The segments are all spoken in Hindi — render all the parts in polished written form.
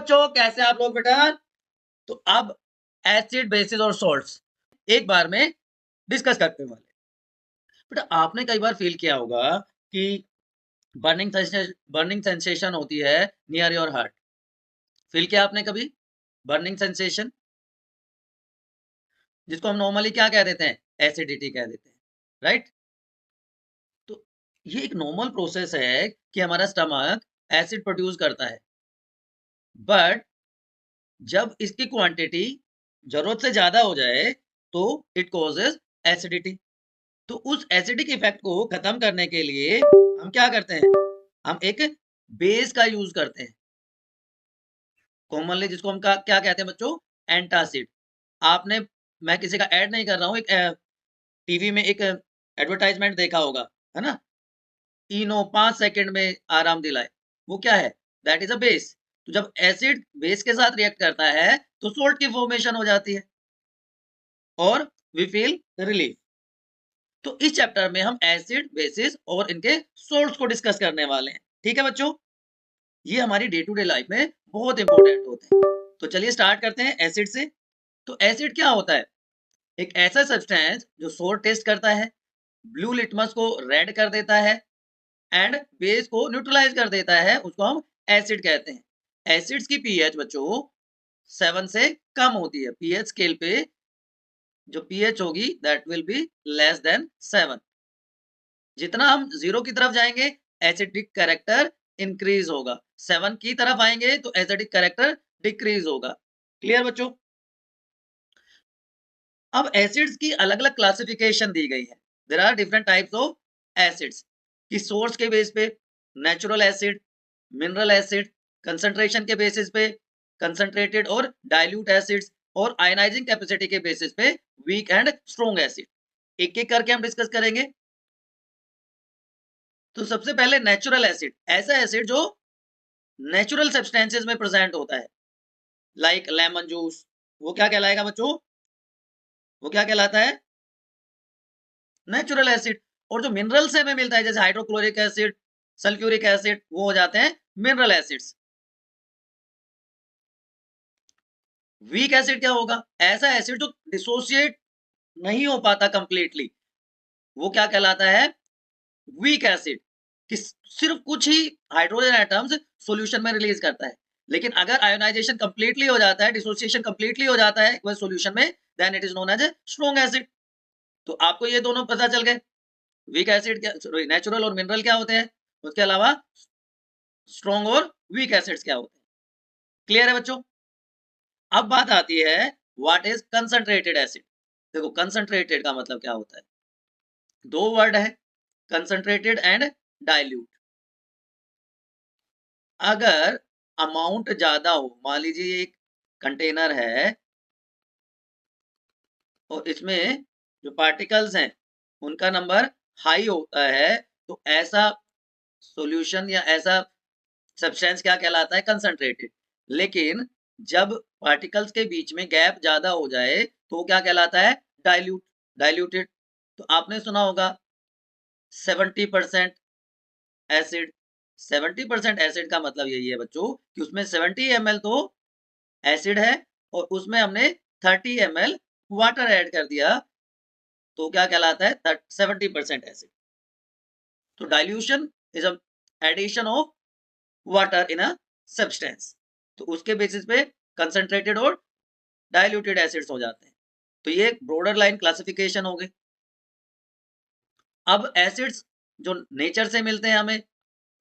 बच्चों, कैसे आप लोग बेटा? तो अब एसिड, बेसिस और सॉल्ट्स एक बार में डिस्कस करने वाले। बेटा, आपने कई बार फील किया होगा कि बर्निंग सेंसेशन होती है नियर योर हार्ट। फील किया आपने कभी बर्निंग सेंसेशन, जिसको हम नॉर्मली क्या कह देते हैं? एसिडिटी कह देते हैं, राइट? तो ये एक नॉर्मल प्रोसेस है कि हमारा स्टमक एसिड प्रोड्यूस करता है, बट जब इसकी क्वांटिटी जरूरत से ज्यादा हो जाए तो इट कॉजेज एसिडिटी। तो उस एसिडिक इफेक्ट को खत्म करने के लिए हम क्या करते हैं? हम एक बेस का यूज करते हैं, कॉमनली जिसको हम क्या कहते हैं बच्चों? एंटासिड। आपने, मैं किसी का ऐड नहीं कर रहा हूँ, एक टीवी में एक एडवर्टाइजमेंट देखा होगा, है ना? इनो 5 सेकंड में आराम दिलाए, वो क्या है? That is a base. तो जब एसिड बेस के साथ रिएक्ट करता है तो सोल्ट की फॉर्मेशन हो जाती है और वी फील रिलीफ। तो इस चैप्टर में हम एसिड, बेसिस और इनके सोल्ट्स को डिस्कस करने वाले हैं। ठीक है बच्चों, ये हमारी डे टू डे लाइफ में बहुत इंपॉर्टेंट होते हैं। तो चलिए स्टार्ट करते हैं एसिड से। तो एसिड क्या होता है? एक ऐसा सब्सटेंस जो सोर टेस्ट करता है, ब्लू लिटमस को रेड कर देता है एंड बेस को न्यूट्रलाइज कर देता है, उसको हम एसिड कहते हैं। एसिड्स की पीएच बच्चों 7 से कम होती है। पीएच स्केल पे जो पीएच होगी that will be less than 7। जितना हम 0 की तरफ जाएंगे एसिडिक कैरेक्टर इंक्रीज होगा, 7 की तरफ आएंगे तो एसिडिक कैरेक्टर डिक्रीज होगा। क्लियर बच्चों? अब एसिड्स की अलग अलग क्लासिफिकेशन दी गई है। There are different types of acids कि सोर्स के बेस पे natural acid, mineral acid, concentration के बेसिस पे कंसंट्रेटेड और डाइल्यूट एसिड्स, और आयनाइजिंग कैपेसिटी के बेसिस पे वीक एंड स्ट्रॉन्ग एसिड। एक एक करके हम डिस्कस करेंगे। तो सबसे पहले नेचुरल एसिड, ऐसा एसिड जो नेचुरल सब्सटेंसेस में प्रेजेंट होता है, लाइक लेमन जूस। वो क्या कहलाएगा बच्चों? वो क्या कहलाता है? Natural acid. और जो मिनरल से हमें मिलता है जैसे हाइड्रोक्लोरिक एसिड, सल्फ्यूरिक एसिड, वो हो जाते हैं मिनरल एसिड्स। वीक एसिड क्या होगा? ऐसा एसिड जो डिसोसिएट नहीं हो पाता कंप्लीटली, वो क्या कहलाता है? Weak acid. कि सिर्फ कुछ ही हाइड्रोजन एटम्स सॉल्यूशन में रिलीज करता है, लेकिन अगर आयोनाइजेशन कंप्लीटली हो जाता है, डिसोसिएशन कंप्लीटली हो जाता है वह सॉल्यूशन में, then it is known as a strong acid. तो आपको ये दोनों पता चल गए, वीक एसिड क्या, नेचुरल और मिनरल क्या होते हैं, उसके अलावा स्ट्रॉन्ग और वीक एसिड्स क्या होते हैं। क्लियर है बच्चों? अब बात आती है व्हाट इज कंसंट्रेटेड एसिड। देखो, कंसंट्रेटेड का मतलब क्या होता है? दो वर्ड है, कंसंट्रेटेड एंड डाइल्यूट। अगर अमाउंट ज्यादा हो, मान लीजिए एक कंटेनर है और इसमें जो पार्टिकल्स हैं उनका नंबर हाई होता है, तो ऐसा सॉल्यूशन या ऐसा सब्सटेंस क्या कहलाता है? कंसंट्रेटेड। लेकिन जब पार्टिकल्स के बीच में गैप ज्यादा हो जाए तो क्या कहलाता है? Dilute, diluted. तो आपने सुना होगा 70% एसिड। 70% एसिड का मतलब यही है बच्चों कि उसमें 70 ml तो एसिड है और उसमें हमने 30 ml वाटर ऐड कर दिया, तो क्या कहलाता है? 70% एसिड। तो dilution is addition of water in a substance. तो उसके बेसिस पे कंसंट्रेटेड और डाइल्यूटेड एसिड्स हो जाते हैं। तो ये ब्रॉडर लाइन क्लासिफिकेशन हो गई। अब एसिड्स जो नेचर से मिलते हैं हमें,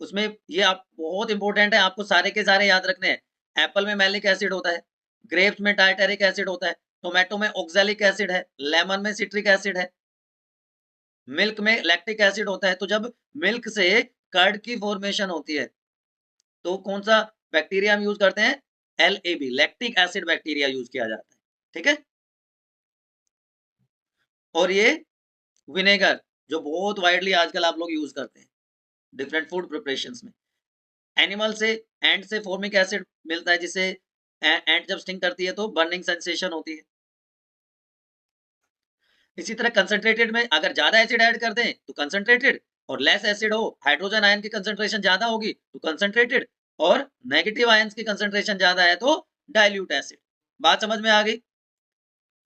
उसमें ये आप बहुत इंपॉर्टेंट है, आपको सारे के सारे याद रखने हैं। एप्पल में मैलिक एसिड होता है, ग्रेप्स में टार्टरिक एसिड होता है, टोमेटो में ऑक्सैलिक एसिड है, लेमन में सिट्रिक एसिड है, मिल्क में लैक्टिक एसिड होता है। तो जब मिल्क से कर्ड की फॉर्मेशन होती है तो कौन सा बैक्टीरिया हम यूज करते हैं? LAB, lactic acid bacteria use किया जाता है। ठीक है? और ये विनेगर जो बहुत वाइडली आजकल आप लोग यूज करते हैं डिफरेंट फूड प्रिपरेशंस में। एनिमल से, एंड से फॉर्मिक एसिड मिलता है, जिससे एंड जब स्टिंग करती है तो बर्निंग सेंसेशन होती है। इसी तरह कंसंट्रेटेड में अगर ज्यादा एसिड ऐड कर दें तो कंसंट्रेटेड, और लेस एसिड हो, हाइड्रोजन आयन की कंसंट्रेशन ज्यादा होगी तो कंसंट्रेटेड, और नेगेटिव आयंस की कंसंट्रेशन ज्यादा है तो डाइल्यूट एसिड। बात समझ में आ गई?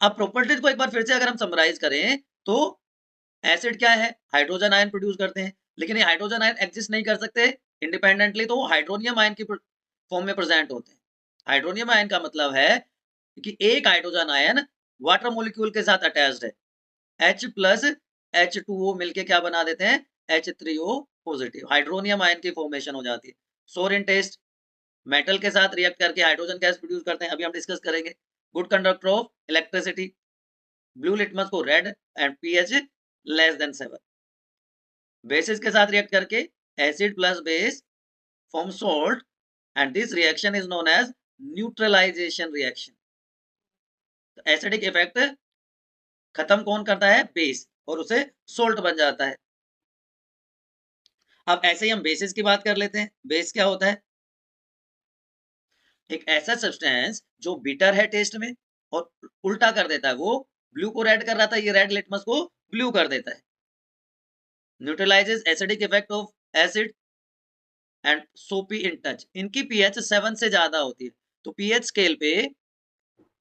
अब प्रॉपर्टीज को एक बार फिर से अगर हम समराइज करें तो एसिड क्या है, हाइड्रोजन आयन प्रोड्यूस करते हैं, लेकिन ये हाइड्रोजन आयन एग्जिस्ट नहीं कर सकते इंडिपेंडेंटली, तो हाइड्रोनियम आयन की फॉर्म में प्रेजेंट होते हैं। हाइड्रोनियम आयन का मतलब है कि एक हाइड्रोजन आयन वाटर मॉलिक्यूल के साथ अटैच्ड है, H प्लस H2O मिलके क्या बना देते हैं, H3O पॉजिटिव, हाइड्रोनियम आयन की फॉर्मेशन हो जाती है। सोर इन टेस्ट, मेटल के साथ रिएक्ट करके हाइड्रोजन गैस प्रोड्यूस करते हैं, अभी हम डिस्कस करेंगे। Good conductor of electricity, blue litmus को red and pH less than 7। Bases के साथ रिएक्ट करके acid plus base form salt and this reaction is known as neutralisation reaction. तो एसिडिक इफेक्ट खत्म कौन करता है, बेस, और उसे सोल्ट बन जाता है। अब ऐसे ही हम बेसिस की बात कर लेते हैं। बेस क्या होता है, एक ऐसा सब्सटेंस जो बिटर है टेस्ट में और उल्टा कर देता है, वो ब्लू को रेड कर रहा था, ये रेड लिटमस को ब्लू कर देता है। Neutralises acidic effect of acid and सोपी इन टच। इनकी पीएच 7 से ज्यादा होती है, तो पीएच स्केल पे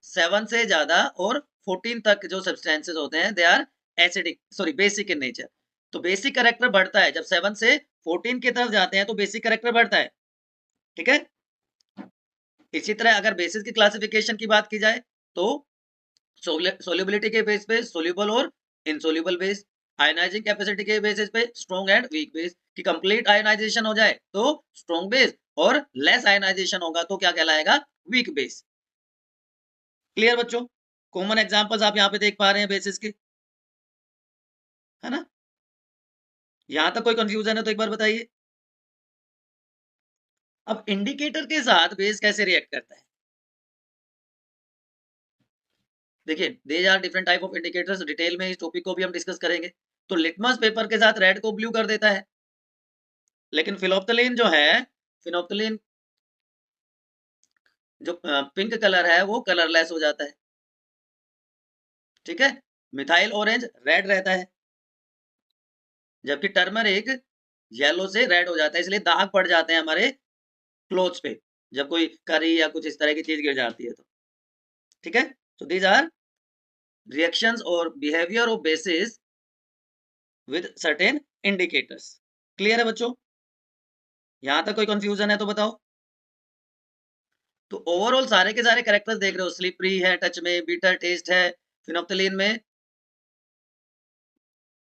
7 से ज्यादा और 14 तक जो सब्सटेंसेस होते हैं they are acidic, sorry basic in nature. तो बेसिक कैरेक्टर बढ़ता है, जब 7 से 14 की तरफ जाते हैं तो बेसिक कैरेक्टर बढ़ता है, ठीक है। इसी तरह अगर बेसिस की क्लासिफिकेशन की बात की जाए तो सोल्युबिलिटी के बेस पे सोल्यूबल और इनसोल्यूबल बेस, आयनाइजिंग कैपेसिटी के बेसिस पे स्ट्रॉन्ग एंड वीक बेस, कि कंप्लीट आयनाइजेशन हो जाए तो स्ट्रॉन्ग बेस और लेस आयनाइजेशन होगा तो क्या कहलाएगा, वीक बेस। क्लियर बच्चों? कॉमन एग्जांपल्स आप यहाँ पे देख पा रहे हैं बेसिस के, है ना? यहां तक कोई कंफ्यूजन है तो एक बार बताइए। अब इंडिकेटर के साथ बेस कैसे रिएक्ट करता है, देखिए there are different type of indicators, detail में इस टॉपिक को भी हम डिस्कस करेंगे। तो लिटमस पेपर के साथ रेड को ब्लू कर देता है, लेकिन फिनोप्थलीन जो है, फिनोप्थलीन जो पिंक कलर है वो कलरलेस हो जाता है, ठीक है। मिथाइल ऑरेंज रेड रहता है, जबकि टर्मरिक येलो से रेड हो जाता है, इसलिए दाग पड़ जाते हैं हमारे क्लोथ्स पे जब कोई करी या कुछ इस तरह की चीज गिर जाती है तो, ठीक है। तो दीज आर रिएक्शंस और behaviour of basis with certain indicators. Clear है बच्चों? यहां तक कोई कंफ्यूजन है तो बताओ। तो ओवरऑल सारे के सारे कैरेक्टर्स देख रहे हो, स्लिपरी है टच में, बीटर टेस्ट है, फिनोप्थलीन में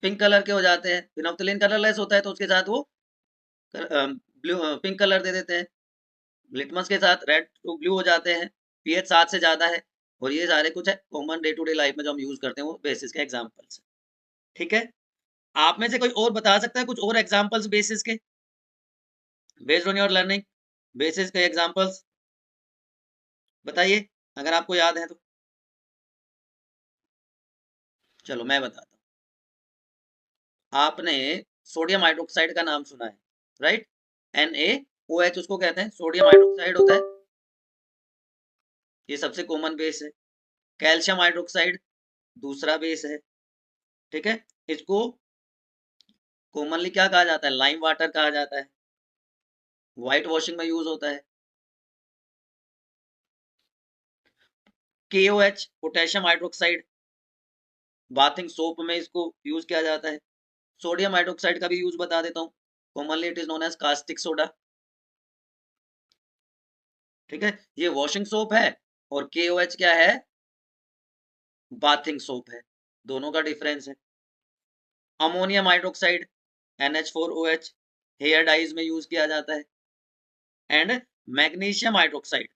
पिंक कलर के हो जाते हैं, फिनोप्थलीन कलरलेस होता है तो उसके साथ वो ब्लू पिंक कलर दे देते हैं, लिटमस के साथ रेड टू ब्लू हो जाते हैं, पीएच 7 से ज्यादा है, और ये सारे कुछ है common day to day life में जो हम यूज करते हैं वो बेसिस के एग्जांपल्स, ठीक है। आप में से कोई और बता सकता है कुछ और एग्जांपल्स बेसिस के, based on your learning, basis के एग्जांपल्स बताइए अगर आपको याद है तो। चलो मैं बताता हूँ। आपने सोडियम हाइड्रोक्साइड का नाम सुना है, राइट? NaOH उसको कहते हैं, सोडियम हाइड्रोक्साइड होता है, ये सबसे कॉमन बेस है। कैल्शियम हाइड्रोक्साइड दूसरा बेस है, ठीक है। इसको कॉमनली क्या कहा जाता है, लाइम वाटर कहा जाता है, व्हाइट वॉशिंग में यूज होता है। KOH potassium hydroxide, bathing soap में इसको यूज किया जाता है। सोडियम हाइड्रोक्साइड का भी यूज बता देता हूँ, commonly it is known as caustic soda, ठीक है। ये वॉशिंग सोप है और KOH क्या है, बाथिंग सोप है, दोनों का डिफरेंस है। Ammonium hydroxide NH4OH hair dyes में यूज किया जाता है। एंड मैग्नीशियम हाइड्रोक्साइड,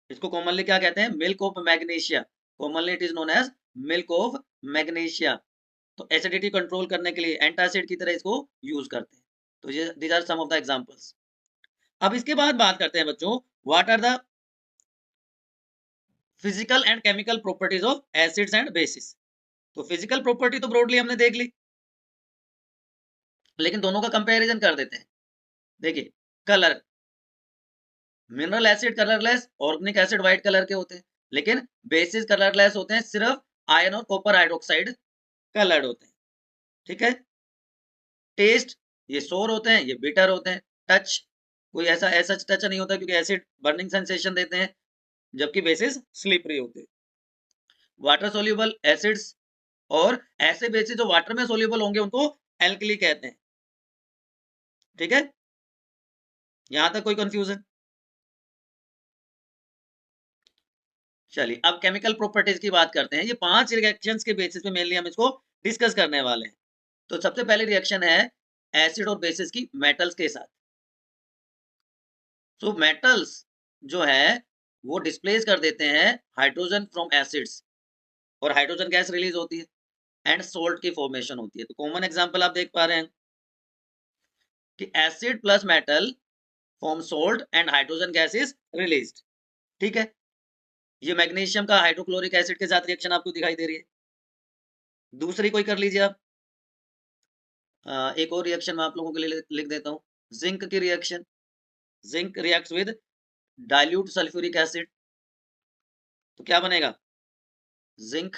इसको कॉमनली क्या कहते हैं, milk of magnesia, commonly it is known as milk of magnesia. तो एसिडिटी कंट्रोल करने के लिए एंटासिड की तरह इसको यूज करते हैं। तो ये these are some of the examples. अब इसके बाद बात करते हैं बच्चों, what are the physical and chemical properties of acids and bases. तो फिजिकल प्रॉपर्टी तो ब्रॉडली हमने देख ली, लेकिन दोनों का कंपैरिजन कर देते हैं। देखिए colour, mineral acid colourless, organic acid white colour के होते हैं, लेकिन बेसिस कलरलेस होते हैं, सिर्फ आयरन और कॉपर हाइड्रोक्साइड कलर्ड होते हैं, ठीक है। टेस्ट ये सोर होते हैं, ये बिटर होते हैं। टच कोई ऐसा ऐसा टच नहीं होता क्योंकि एसिड बर्निंग सेंसेशन देते हैं, जबकि बेसिस स्लिपरी होते हैं। वाटर सोल्यूबल एसिड्स और ऐसे बेसिस जो वाटर में सोल्यूबल होंगे उनको एल्कली कहते हैं। ठीक है, यहां तक कोई कंफ्यूजन? चलिए अब केमिकल प्रॉपर्टीज की बात करते हैं। ये 5 रिएक्शंस के बेसिस पे मेनली हम इसको डिस्कस करने वाले हैं। तो सबसे पहली रिएक्शन है एसिड और बेसिस की मेटल्स के साथ। सो मेटल्स जो है वो डिस्प्लेस कर देते हैं हाइड्रोजन फ्रॉम एसिड्स और हाइड्रोजन गैस रिलीज होती है एंड सोल्ट की फॉर्मेशन होती है। तो कॉमन एग्जांपल आप देख पा रहे हैं कि acid plus metal form salt and hydrogen gas is released. ठीक है, ये मैग्नीशियम का हाइड्रोक्लोरिक एसिड के साथ रिएक्शन आपको दिखाई दे रही है। दूसरी कोई कर लीजिए आप। एक और रिएक्शन मैं आप लोगों के लिए लिख देता हूँ, जिंक की reaction. Zinc reacts with dilute sulphuric acid, तो क्या बनेगा? Zinc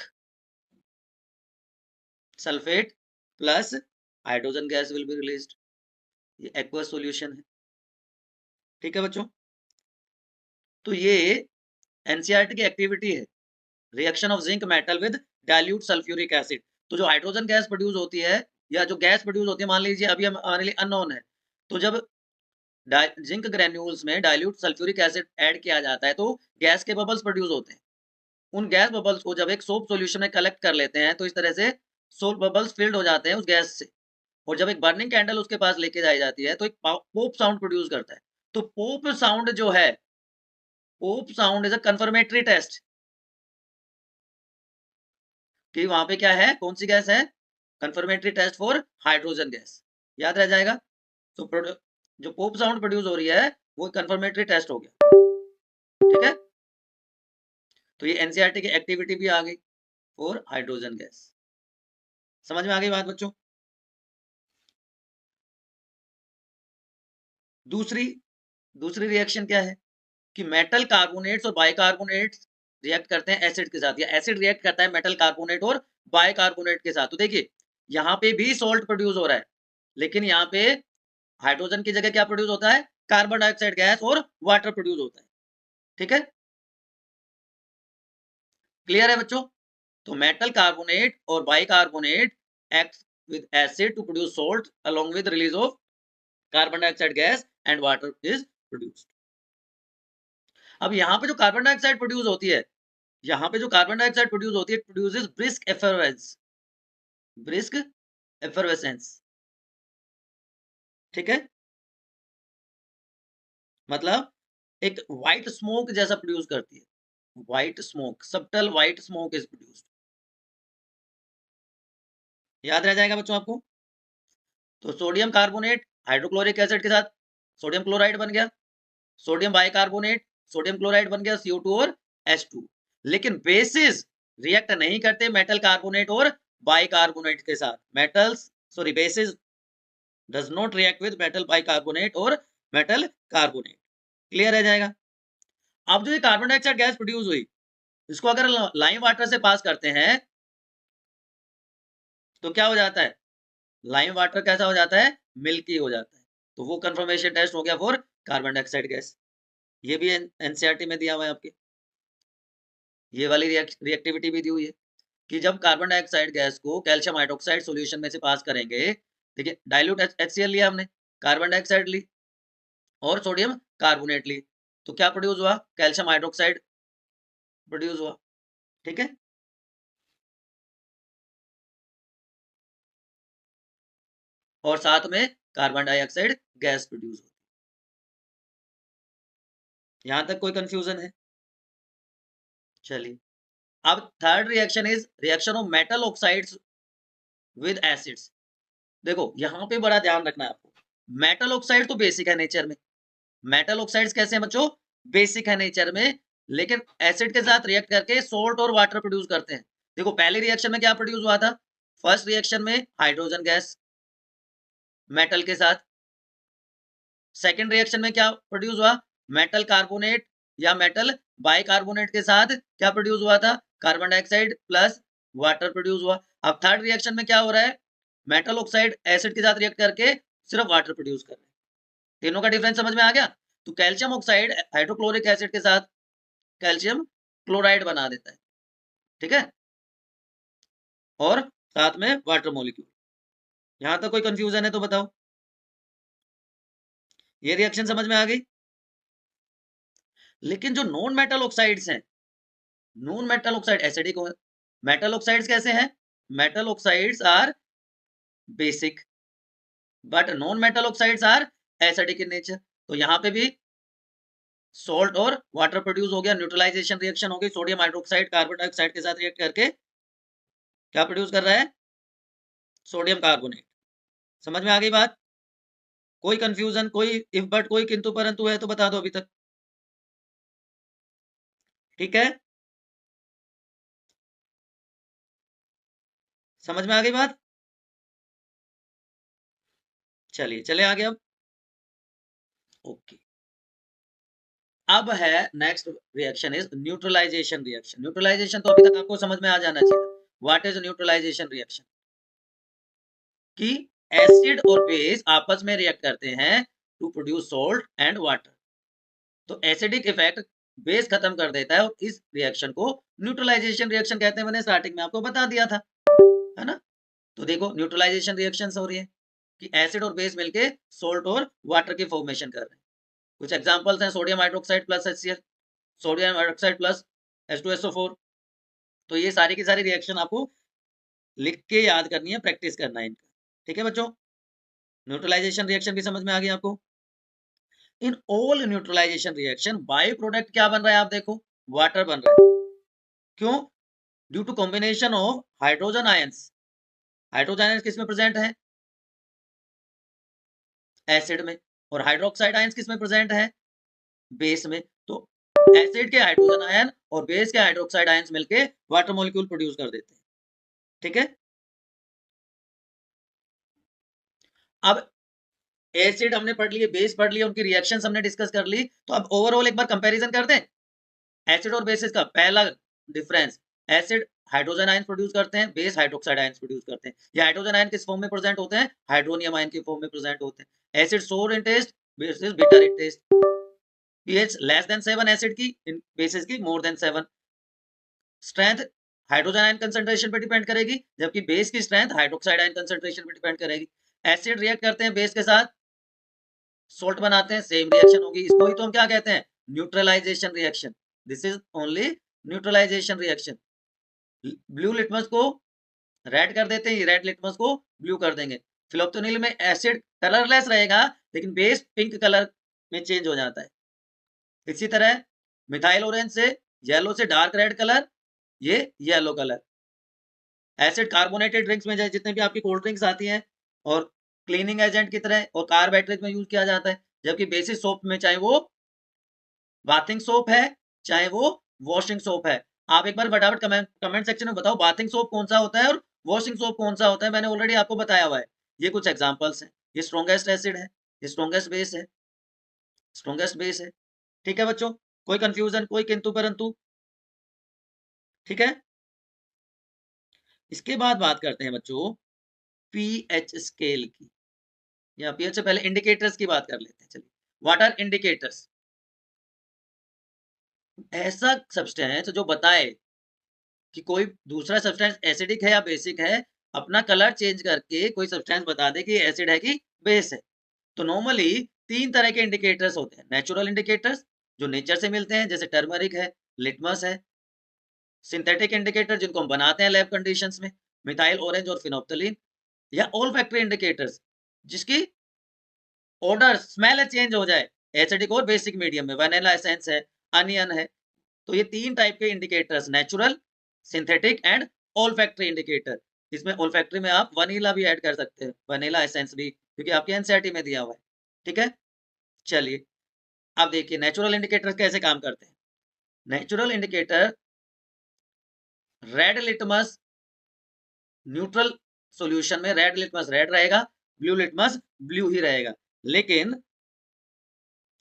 sulphate plus hydrogen gas will be released. ये एक्वस सॉल्यूशन है। ठीक है बच्चों, तो ये एनसीईआरटी की एक्टिविटी है, reaction of zinc metal with dilute sulphuric acid. तो जो हाइड्रोजन गैस प्रोड्यूस होती है या जो गैस प्रोड्यूस होती है, मान लीजिए अभी हमारे लिए अननोन है, तो जब जिंक ग्रेन्यूल्स में डाइल्यूट सल्फ्यूरिक एसिड ऐड किया जाता है तो गैस के बबल्स प्रोड्यूस होते हैं। उन गैस बबल्स को जब एक सोप सॉल्यूशन में कलेक्ट कर लेते हैं तो इस तरह से सोप बबल्स फिल्ड हो जाते हैं उस गैस से, और जब एक बर्निंग कैंडल उसके पास लेके जाई जाती है तो एक पोप साउंड प्रोड्यूस करता है। तो पोप साउंड जो है, pop sound is a confirmatory test कि वहां पे क्या है, कौन सी गैस है, confirmatory test for hydrogen gas. याद रह जाएगा। तो जो पोप साउंड प्रोड्यूस हो रही है वो कंफर्मेटरी टेस्ट हो गया। ठीक है, तो ये एनसीईआरटी की एक्टिविटी भी आ गई फॉर हाइड्रोजन गैस। समझ में आ गई बात बच्चों? दूसरी दूसरी रिएक्शन क्या है कि मेटल कार्बोनेट्स और बाइकार्बोनेट्स रिएक्ट करते हैं एसिड के साथ, या एसिड रिएक्ट करता है मेटल कार्बोनेट और बाइकार्बोनेट के साथ। तो देखिए यहाँ पे भी सॉल्ट प्रोड्यूस हो रहा है, लेकिन यहाँ पे हाइड्रोजन की जगह क्या प्रोड्यूस होता है, कार्बन डाइऑक्साइड गैस और वाटर प्रोड्यूस होता है। ठीक है, क्लियर है बच्चों? तो मेटल कार्बोनेट और bicarbonate act with acid to produce salt along with release of carbon dioxide gas and water is produced. अब यहाँ पे जो कार्बन डाइऑक्साइड प्रोड्यूस होती है, यहाँ पे जो कार्बन डाइऑक्साइड प्रोड्यूस होती है, प्रोड्यूसेस ब्रिस्क एफरवेंस, ब्रिस्क एफरवेसेंस। ठीक है, मतलब एक व्हाइट स्मोक जैसा प्रोड्यूस करती है, white smoke, subtle white smoke is produced. याद रह जाएगा बच्चों आपको। तो सोडियम कार्बोनेट हाइड्रोक्लोरिक एसिड के साथ सोडियम क्लोराइड बन गया, सोडियम बाइकार्बोनेट सोडियम क्लोराइड बन गया, CO2 और H2। लेकिन बेसिस रिएक्ट नहीं करते मेटल कार्बोनेट और बाइकार्बोनेट के साथ। Metals sorry basis does not react with metal bicarbonate और मेटल कार्बोनेट। क्लियर रह जाएगा। अब जो ये कार्बन डाइऑक्साइड गैस प्रोड्यूस हुई, इसको अगर लाइम वाटर से पास करते हैं तो क्या हो जाता है, लाइम वाटर कैसा हो जाता है, मिल्की हो जाता है। तो वो कंफर्मेशन टेस्ट हो गया फॉर कार्बन डाइऑक्साइड गैस। ये भी एनसीईआरटी में दिया हुआ है आपके, ये वाली रिएक्टिविटी भी दी हुई है कि जब कार्बन डाइऑक्साइड गैस को कैल्शियम हाइड्रोक्साइड सॉल्यूशन में से पास करेंगे, देखिए डाइल्यूट HCl लिया हमने, कार्बन डाइऑक्साइड ली और सोडियम कार्बोनेट ली, तो क्या प्रोड्यूस हुआ, कैल्शियम हाइड्रोक्साइड प्रोड्यूस हुआ। ठीक है, और साथ में कार्बन डाइऑक्साइड गैस प्रोड्यूस होती है। यहां तक कोई कंफ्यूजन है? चलिए अब third reaction is reaction of metal oxides with acids. देखो यहाँ पे बड़ा ध्यान रखना है आपको, मेटल ऑक्साइड तो बेसिक है नेचर में, मेटल ऑक्साइड्स कैसे हैं बच्चों, बेसिक है नेचर में, लेकिन एसिड के साथ रिएक्ट करके सोल्ट और वाटर प्रोड्यूस करते हैं। देखो पहले रिएक्शन में क्या प्रोड्यूस हुआ था, फर्स्ट रिएक्शन में हाइड्रोजन गैस मेटल के साथ, सेकंड रिएक्शन में क्या प्रोड्यूस हुआ, मेटल कार्बोनेट या मेटल बाइकार्बोनेट के साथ क्या प्रोड्यूस हुआ था, carbon dioxide plus water produce हुआ। अब थर्ड रिएक्शन में क्या हो रहा है, मेटल ऑक्साइड एसिड के साथ रिएक्ट करके सिर्फ वाटर प्रोड्यूस कर रहे हैं। तीनों का डिफरेंस समझ में आ गया? तो कैल्शियम ऑक्साइड हाइड्रोक्लोरिक एसिड के साथ कैल्शियम क्लोराइड बना देता है, ठीक है, और साथ में वाटर मॉलिक्यूल। यहां तक कोई कंफ्यूजन है तो बताओ। ये रिएक्शन समझ में आ गई? लेकिन जो नॉन मेटल ऑक्साइड्स हैं, नॉन मेटल ऑक्साइड एसिडिक हो, मेटल ऑक्साइड्स कैसे हैं? Metal oxides are basic but non metal oxides are acidic in nature. तो यहाँ पे भी सॉल्ट और वाटर प्रोड्यूस हो गया, न्यूट्रलाइजेशन रिएक्शन हो गई, सोडियम हाइड्रोक्साइड कार्बन डाइऑक्साइड के साथ रिएक्ट करके क्या प्रोड्यूस कर रहा है? Sodium carbonate. समझ में आ गई बात? कोई कंफ्यूजन, कोई इफ बट, कोई किंतु परंतु है तो बता दो अभी तक, ठीक है? समझ में आ गई बात? चलिए चले आगे अब। ओके, अब है next reaction is neutralisation reaction. Neutralisation तो अभी तक आपको समझ में आ जाना चाहिए। What is neutralisation reaction? कि एसिड और बेस आपस में रिएक्ट करते हैं to produce salt and water. तो एसिडिक इफेक्ट बेस खत्म कर देता है और इस रिएक्शन को न्यूट्रलाइजेशन रिएक्शन कहते हैं। मैंने स्टार्टिंग में आपको बता दिया था, है ना? तो देखो न्यूट्रलाइजेशन रिएक्शंस हो रही है कि एसिड और बेस मिलके सोल्ट और वाटर की फॉर्मेशन कर रहे हैं। कुछ एग्जांपल्स हैं, sodium hydroxide plus HCl, sodium hydroxide plus H2SO4। तो ये सारी की सारी रिएक्शन आपको लिख के याद करनी है, प्रैक्टिस करना है इनका, ठीक है बच्चों? न्यूट्रलाइजेशन रिएक्शन भी समझ में आ गई आपको? In all neutralisation reaction by product क्या बन रहा है? आप देखो, वाटर बन रहा है। क्यों? Due to combination of hydrogen ions. Hydrogen ions किसमें प्रेजेंट है? एसिड में। और हाइड्रोक्साइड आयंस किसमें प्रेजेंट है? बेस में। तो एसिड के हाइड्रोजन आयन और बेस के हाइड्रोक्साइड आयंस मिलके वाटर मॉलिक्यूल प्रोड्यूस कर देते हैं, ठीक है? अब एसिड हमने पढ़ लिए, बेस पढ़ लिए, उनकी रिएक्शंस हमने डिस्कस कर ली। तो अब ओवरऑल एक बार कंपैरिजन कर दें एसिड और बेसिस का। पहला difference, acid hydrogen ion produce करते हैं, बेस हाइड्रोक्साइड आयन प्रोड्यूस करते हैं। ये हाइड्रोजन आयन किस फॉर्म में प्रेजेंट होते हैं? हाइड्रोनियम आयन की फॉर्म में प्रेजेंट होते हैं। Acid sour in taste, bases bitter in taste. PH less than 7 acid की, इन बेसिस की more than 7। Strength hydrogen ion concentration पे डिपेंड करेगी, जबकि बेस की स्ट्रेंथ हाइड्रोक्साइड आयन कंसंट्रेशन पे डिपेंड करेगी। एसिड रिएक्ट करते हैं बेस के साथ, सोल्ट बनाते हैं, सेम रिएक्शन होगी। इसको ही तो हम क्या कहते हैं? Neutralisation reaction. This is only neutralisation reaction. Blue litmus को रेड कर देते हैं, रेड लिटमस को ब्लू कर देंगे। फिलोप्थोनिल में एसिड कलरलेस रहेगा लेकिन बेस पिंक कलर में चेंज हो जाता है। इसी तरह मिथाइल ऑरेंज से येलो से डार्क रेड कलर, ये yellow colour. Acid carbonated drinks में जितने भी आपकी कोल्ड ड्रिंक्स आती हैं और क्लीनिंग एजेंट की तरह और कार बैटरीज में यूज किया जाता है, जबकि बेसिस सोप में चाहे वो बाथिंग सोप है चाहे वो वॉशिंग सोप है। आप एक बार फटाफट कमेंट सेक्शन में बताओ बाथिंग सोप कौन सा होता है और वॉशिंग सोप कौन सा होता है। मैंने ऑलरेडी आपको बताया हुआ है। ये कुछ एग्जांपल्स हैं। ये स्ट्रॉन्गेस्ट एसिड है, ये स्ट्रॉन्गेस्ट बेस है, स्ट्रॉन्गेस्ट बेस है, ठीक है बच्चों? कोई कंफ्यूजन, कोई किंतु परंतु, ठीक है? इसके बाद बात करते हैं बच्चों पीएच स्केल की, या पीएच से पहले इंडिकेटर्स की बात कर लेते हैं। चलिए, व्हाट आर इंडिकेटर्स? ऐसा सब्सटेंस जो बताए कि कोई दूसरा सब्सटेंस एसिडिक है या बेसिक है, अपना कलर चेंज करके कोई सब्सटेंस बता दे कि एसिड है कि बेस है। तो नॉर्मली 3 तरह के इंडिकेटर्स होते हैं। नेचुरल इंडिकेटर्स जो नेचर से मिलते हैं, जैसे टर्मरिक है, लिटमस है। सिंथेटिक इंडिकेटर जिनको हम बनाते हैं लैब कंडीशंस में, मिथाइल ऑरेंज और फिनोप्थलीन। या ऑल फैक्ट्री इंडिकेटर्स जिसकी ऑर्डर स्मेल चेंज हो जाए, एसिडिक और बेसिक मीडियम में, वैनिला एसेंस है, अनियन है। तो ये 3 टाइप के indicators, natural, synthetic and all factory indicator. इसमें ऑल फैक्ट्री में आप वनीला भी ऐड कर सकते हैं, वनीला एसेंस भी, क्योंकि आपके एनसीईआरटी में दिया हुआ है, ठीक है? चलिए, अब देखिए नेचुरल इंडिकेटर कैसे काम करते हैं। Natural indicator, red litmus neutral solution में रेड लिटमस रेड रहेगा, ब्लू लिटमस ब्लू ही रहेगा। लेकिन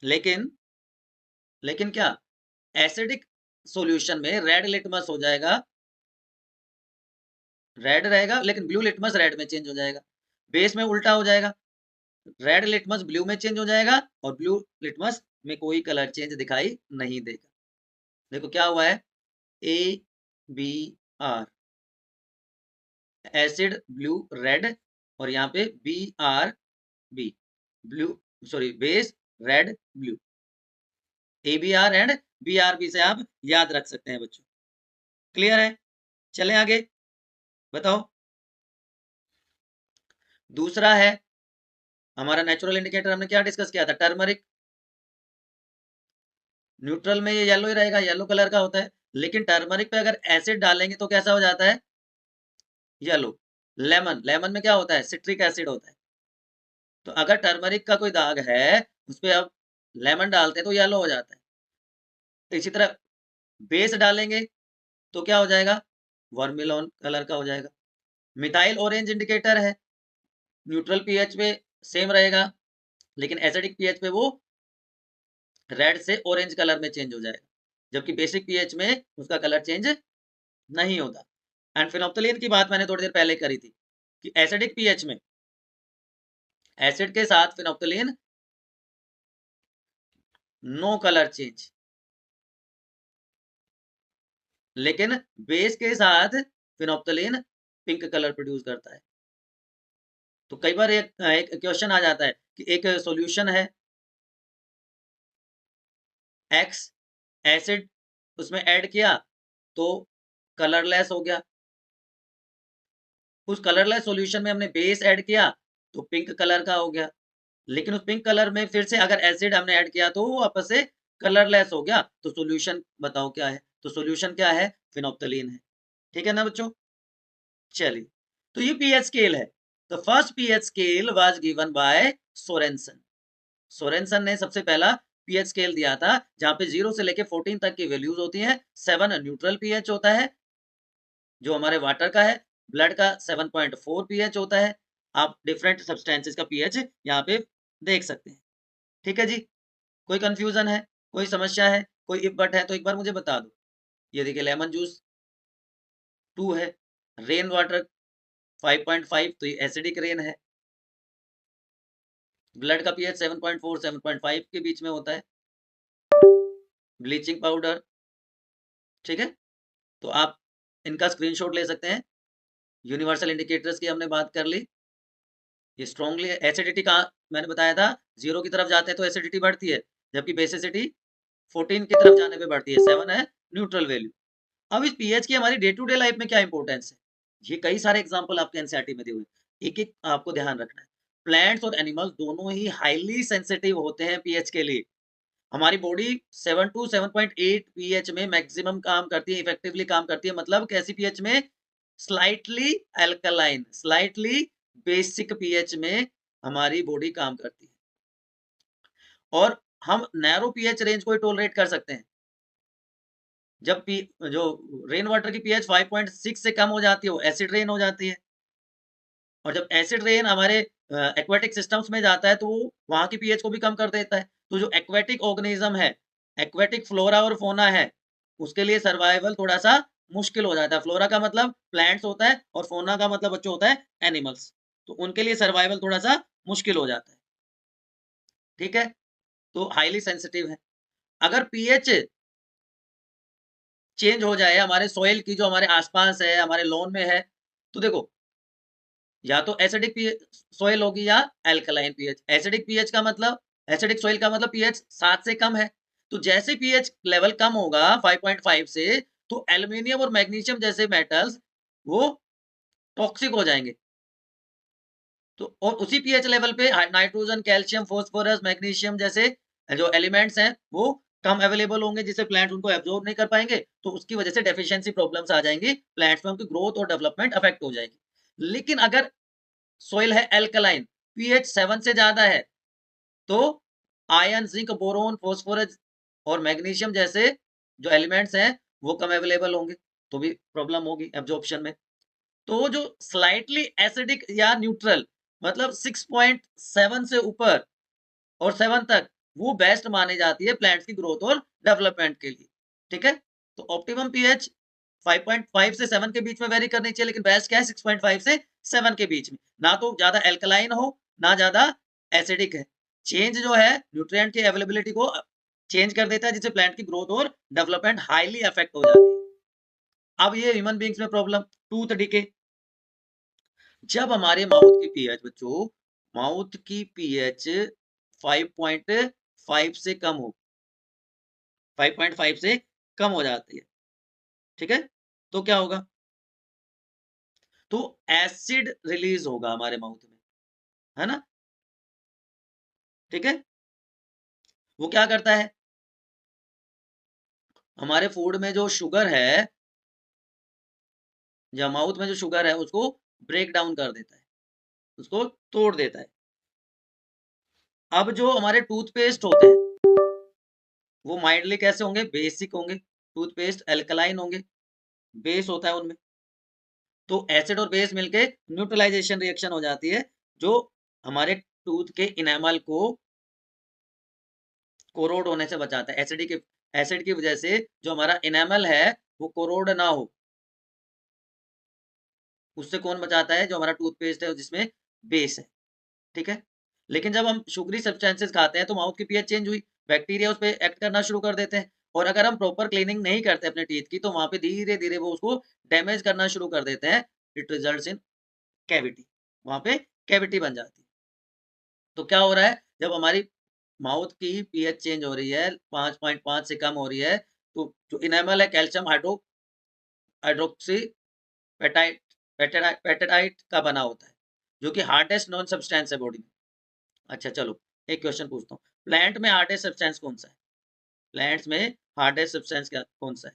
लेकिन लेकिन क्या, एसिडिक सॉल्यूशन में रेड लिटमस हो जाएगा, रेड रहेगा, लेकिन ब्लू लिटमस रेड में चेंज हो जाएगा। बेस में उल्टा हो जाएगा, रेड लिटमस ब्लू में चेंज हो जाएगा और ब्लू लिटमस में कोई कलर चेंज दिखाई नहीं देगा। देखो क्या हुआ है, ABR एसिड ब्लू रेड, और यहाँ पे BRB blue, sorry base red blue. ABR and BRB से आप याद रख सकते हैं बच्चों। क्लियर है? चलें आगे, बताओ। दूसरा है हमारा नेचुरल इंडिकेटर, हमने क्या डिस्कस किया था, टर्मरिक। न्यूट्रल में ये येलो ही रहेगा, येलो कलर का होता है, लेकिन टर्मरिक पे अगर एसिड डालेंगे तो कैसा हो जाता है, येलो। लेमन, लेमन में क्या होता है, सिट्रिक एसिड होता है। तो अगर टर्मरिक का कोई दाग है उस पे अब लेमन डालते हैं तो येलो हो जाता है। तो इसी तरह बेस डालेंगे तो क्या हो जाएगा, वर्मिलोन कलर का हो जाएगा। मिथाइल ऑरेंज इंडिकेटर है, न्यूट्रल पीएच पे सेम रहेगा, लेकिन एसिडिक पीएच पे वो रेड से ऑरेंज कलर में चेंज हो जाएगा, जबकि बेसिक पीएच में उसका कलर चेंज नहीं होता। एंड फिनोप्थलीन की बात मैंने थोड़ी देर पहले करी थी कि एसिडिक पीएच में एसिड के साथ फिनोप्थलीन नो कलर चेंज, लेकिन बेस के साथ फिनोप्थलीन पिंक कलर प्रोड्यूस करता है। तो कई बार एक क्वेश्चन आ जाता है कि एक सॉल्यूशन है एक्स, एसिड उसमें ऐड किया तो कलरलेस हो गया, उस कलरलेस सॉल्यूशन में हमने बेस ऐड किया तो पिंक कलर का हो गया, लेकिन उस पिंक कलर में फिर से अगर एसिड हमने ऐड किया तो वो वापस से कलरलेस हो गया। तो सॉल्यूशन बताओ क्या है, तो सॉल्यूशन क्या है, फिनोप्थलीन है। ठीक है ना बच्चों? चलिए, तो ये पीएच स्केल है। The first pH scale was given by Sorensen. Sorensen ने सबसे पहला पीएच स्केल दिया था, जहां पे 0 से लेके 14 तक की वैल्यूज होती हैं। 7 न्यूट्रल पीएच होता है जो हमारे वाटर का है, ब्लड का 7.4 पीएच होता है। आप डिफरेंट सब्सटेंसेस का पीएच यहाँ पे देख सकते हैं। ठीक है जी, कोई कंफ्यूजन है, कोई समस्या है, कोई इफ बट है तो एक बार मुझे बता दो। ये देखिए लेमन जूस 2 है, रेन वाटर 5.5 तो ये एसिडिक रेन है, ब्लड का पीएच 7.4 7.5 के बीच में होता है, ब्लीचिंग पाउडर। ठीक है, तो आप इनका स्क्रीनशॉट ले सकते हैं। यूनिवर्सल इंडिकेटर्स की हमने बात कर ली। ये स्ट्रॉन्गली एसिडिटी का मैंने बताया था, 0 की तरफ जाते हैं तो एसिडिटी बढ़ती है, जबकि बेसिसिटी 14 की तरफ जाने पे बढ़ती है। 7 है न्यूट्रल वैल्यू। अब इस पीएच की हमारी डे टू डे लाइफ में क्या इंपॉर्टेंस है, ये कई सारे एग्जांपल आपके एनसीईआरटी में दिए हुए हैं, एक एक आपको ध्यान रखना है। प्लांट्स और एनिमल्स दोनों ही हाईली सेंसिटिव होते हैं पीएच के लिए। हमारी बॉडी 7 टू 7.8 पीएच में मैक्सिमम काम करती है, इफेक्टिवली काम करती है। मतलब कैसी पीएच में, slightly alkaline, slightly basic pH में हमारी बॉडी काम करती है, और हम नैरो पीएच रेंज को ही टॉलरेट कर सकते हैं। जब पी जो रेन वाटर की पीएच 5.6 से कम हो जाती है वो एसिड रेन हो जाती है, और जब एसिड रेन हमारे एक्वेटिक सिस्टम्स में जाता है तो वो वहां की पीएच को भी कम कर देता है। तो जो एक्वेटिक ऑर्गेनिज्म है, एक्वेटिक फ्लोरा और फोना है, उसके लिए सर्वाइवल थोड़ा सा मुश्किल हो जाता है। फ्लोरा का मतलब प्लांट्स होता है और फोना का मतलब बच्चों होता है एनिमल्स, तो उनके लिए सर्वाइवल थोड़ा सा मुश्किल हो जाता है। ठीक है, तो हाईली सेंसिटिव है। अगर पीएच चेंज हो जाए हमारे सॉइल की, जो हमारे आसपास है, हमारे लॉन में है, तो देखो या तो एसिडिक सॉइल होगी या एल्कलाइन पीएच। एसिडिक पीएच का मतलब, एसिडिक सॉइल का मतलब पीएच 7 से कम है। तो जैसे पीएच लेवल कम होगा 5.5 से, तो एल्युमिनियम और मैग्नीशियम जैसे मेटल्स वो टॉक्सिक हो जाएंगे। तो और उसी पीएच लेवल पे नाइट्रोजन, कैल्शियम, फास्फोरस, मैग्नीशियम जैसे जो एलिमेंट्स हैं वो कम अवेलेबल होंगे, जिससे प्लांट उनको एब्जॉर्ब नहीं कर पाएंगे। तो उसकी वजह से डेफिशिएंसी प्रॉब्लम्स आ जाएंगी, प्लांट्स में उनकी ग्रोथ और डेवलपमेंट अफेक्ट हो जाएगी। लेकिन अगर सोइल है एल्कलाइन, पीएच 7 से ज्यादा है, तो आयन, जिंक, बोरोन, फास्फोरस और मैग्नीशियम जैसे जो एलिमेंट्स हैं वो कम अवेलेबल होंगे, तो भी प्रॉब्लम होगी एब्जॉर्प्शन में। तो जो स्लाइटली एसिडिक या न्यूट्रल, मतलब 6.7 से ऊपर और 7 तक, वो बेस्ट मानी जाती है प्लांट्स की ग्रोथ और डेवलपमेंट के लिए। ठीक है, तो ऑप्टिमम पीएच 5.5 से 7 के बीच में वेरी करनी चाहिए, लेकिन बेस्ट क्या है 6.5 से 7 के बीच में। ना तो ज्यादा एल्कलाइन हो, ना ज्यादा एसिडिक है। चेंज जो है न्यूट्रिएंट की अवेलेबिलिटी को चेंज कर देता है, जिससे प्लांट की ग्रोथ और डेवलपमेंट हाईली अफेक्ट हो जाती है। अब ये ह्यूमन बींग्स में प्रॉब्लम, टूथ डिके। जब हमारे माउथ की पीएच बच्चों, माउथ की पीएच 5.5 से कम हो, 5.5 से कम हो जाती है, ठीक है, तो क्या होगा? तो एसिड रिलीज होगा हमारे माउथ में, है ना? ठीक है, वो क्या करता है, हमारे फूड में जो शुगर है, या माउथ में जो शुगर है, उसको ब्रेक डाउन कर देता है, उसको तोड़ देता है। अब जो हमारे टूथपेस्ट होते हैं, वो माइल्डली कैसे होंगे? बेसिक होंगे। टूथपेस्ट एल्कलाइन होंगे, बेस होता है उनमें। तो एसिड और बेस मिलके न्यूट्रलाइजेशन रिएक्शन हो जाती है, जो हमारे टूथ के इनेमल को कोरोड होने से बचाता है। एसिड की वजह से जो हमारा इनेमल है, वो कोरोड ना हो, उससे कौन बचाता है? जो हमारा टूथपेस्ट है, जिसमें बेस है, ठीक है। लेकिन जब हम शुगरी सब्सटेंसेस खाते हैं, तो माउथ की पीएच चेंज हुई, बैक्टीरिया उस पे एक्ट करना शुरू कर देते हैं, और अगर हम प्रॉपर क्लीनिंग नहीं करते अपने टीथ की, तो वहां पे धीरे धीरे वो उसको डैमेज करना शुरू कर देते हैं। इट रिजल्ट्स इन कैविटी, वहां पे कैविटी बन जाती है। तो क्या हो रहा है, जब हमारी माउथ की पीएच चेंज हो रही है, 5.5 से कम हो रही है, तो जो इनेमल है, कैल्शियम हाइड्रोक्सी पेटाइट पेटाइट का बना होता है, जो कि हार्डेस्ट नॉन सब्सटेंस है बॉडी में। अच्छा चलो, एक क्वेश्चन पूछता हूँ, प्लांट में हार्डेस्ट सब्सटेंस कौन सा है? प्लांट्स में हार्डेस्ट सब्सटेंस क्या कौन सा है?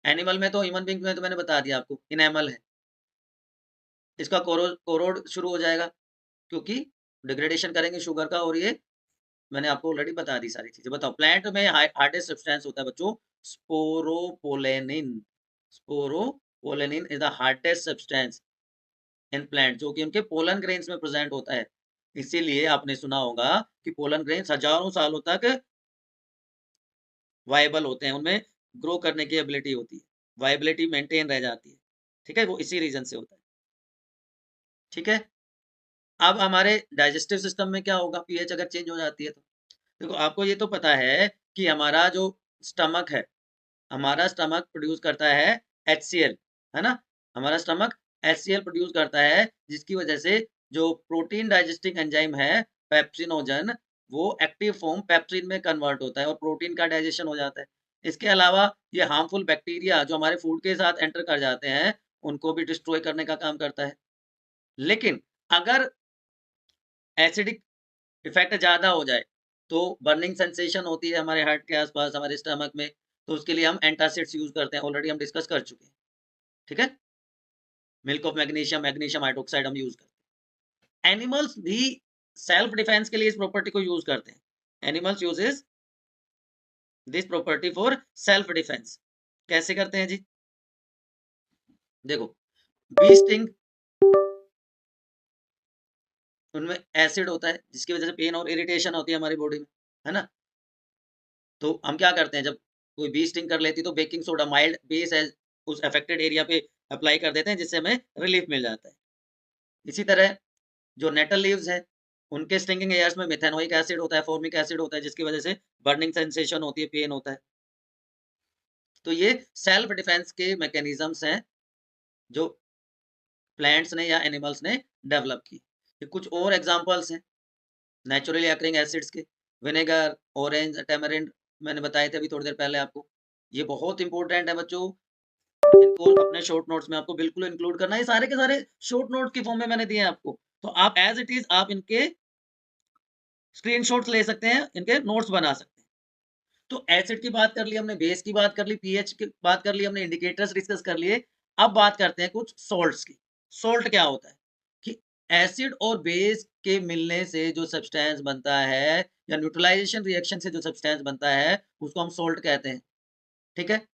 एनिमल में तो, ह्यूमन बींग में तो मैंने बता दिया आपको, इनेमल है। इसका कोरोड शुरू हो जाएगा, क्योंकि डिग्रेडेशन करेंगे शुगर का, और ये मैंने आपको ऑलरेडी बता दी सारी चीजें। बताओ, प्लांट में हार्डेस्ट सब्सटेंस होता है बच्चों, sporopollenin. Sporopollenin is the hardest substance in plant, जो कि उनके पोलन ग्रेन्स में प्रेजेंट होता है। इसीलिए आपने सुना होगा कि पोलन ग्रेन्स हजारों सालों तक वायबल होते हैं, उनमें ग्रो करने की एबिलिटी होती है, वायबिलिटी मेंटेन रह जाती है, ठीक है, वो इसी रीजन से होता है, ठीक है। अब हमारे डाइजेस्टिव सिस्टम में क्या होगा, पीएच अगर चेंज हो जाती है तो? देखो, आपको ये तो पता है कि हमारा जो स्टमक है, हमारा स्टमक प्रोड्यूस करता है HCl, है ना? हमारा स्टमक HCl प्रोड्यूस करता है, जिसकी वजह से जो प्रोटीन डाइजेस्टिंग एंजाइम है, पेप्सिनोजन, वो एक्टिव फॉर्म पेप्सिन में कन्वर्ट होता है, और प्रोटीन का डाइजेशन हो जाता है। इसके अलावा ये हार्मफुल बैक्टीरिया जो हमारे फूड के साथ एंटर कर जाते हैं, उनको भी डिस्ट्रॉय करने का काम करता है। लेकिन अगर एसिडिक इफेक्ट ज्यादा हो जाए, तो बर्निंग सेंसेशन होती है हमारे हार्ट के आसपास, हमारे स्टमक में, तो उसके लिए हम एंटासिड्स यूज करते हैं, ऑलरेडी हम डिस्कस कर चुके हैं, ठीक है। Milk of magnesium, magnesium hydroxide हम यूज करते हैं। एनिमल्स भी सेल्फ डिफेंस के लिए इस प्रॉपर्टी को यूज करते हैं। Animals uses this property for self defence. कैसे करते हैं जी? देखो, बी स्टिंग, उनमें एसिड होता है, जिसकी वजह से पेन और इरिटेशन होती है हमारी बॉडी में, है ना? तो हम क्या करते हैं, जब कोई बी स्टिंग कर लेती, तो बेकिंग सोडा, माइल्ड बेस है, उस अफेक्टेड एरिया पे अप्लाई कर देते हैं, जिससे हमें रिलीफ मिल जाता है। इसी तरह जो नेटल लीव्स है, उनके स्टिंगिंग एयर्स में मेथेनोइक एसिड होता है, फॉर्मिक एसिड होता है, जिसकी वजह से बर्निंग सेंसेशन होती है, पेन होता है। तो ये सेल्फ डिफेंस के मैकेनिज्म्स हैं, जो प्लांट्स ने या एनिमल्स ने डेवलप की। ये कुछ और एग्जांपल्स हैं नेचुरली अकरिंग एसिड्स के, विनेगर, ऑरेंज, टैमरिंड, मैंने बताए थे अभी थोड़ी देर पहले आपको। ये बहुत इंपॉर्टेंट है बच्चों, इनको अपने शॉर्ट नोट्स में आपको बिल्कुल इंक्लूड करना है। ये सारे के सारे शॉर्ट नोट की फॉर्म में मैंने दिए हैं आपको, तो आप एज इट इज आप इनके स्क्रीनशॉट्स ले सकते हैं, इनके नोट्स बना सकते हैं। तो एसिड की बात कर ली हमने, बेस की बात कर ली, पीएच की बात कर ली हमने, इंडिकेटर्स डिस्कस कर लिए। अब बात करते हैं कुछ सॉल्ट्स की। सॉल्ट क्या होता है कि एसिड और बेस के मिलने से जो सब्सटेंस बनता है, या न्यूट्रलाइजेशन रिएक्शन से जो सब्सटेंस बनता है, उसको हम सॉल्ट कहते हैं, ठीक है।